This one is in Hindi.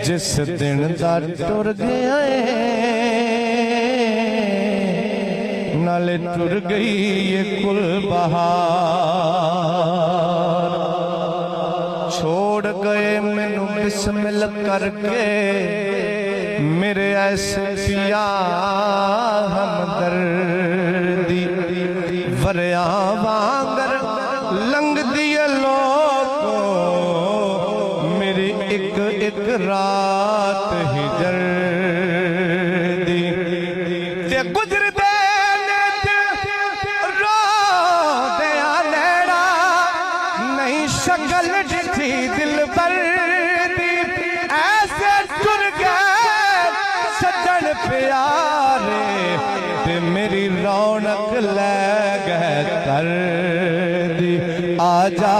जिस दिन दा टुर गया नाले टुर गई ये कुल बहार। छोड़ गए मैनू बिस्मिल करके मेरे ऐसे पिया हमदर्दी। वरिया वांगर लंघ दिए लोगों मेरी एक एक रात हिजर दी। ते गुजरदे रो दिया लेड़ा नहीं शक्ल दिखी दिल पर दी। ऐसे टुर गए सज्जन प्यारे ते मेरी रौनक ले गए कर दी। आजा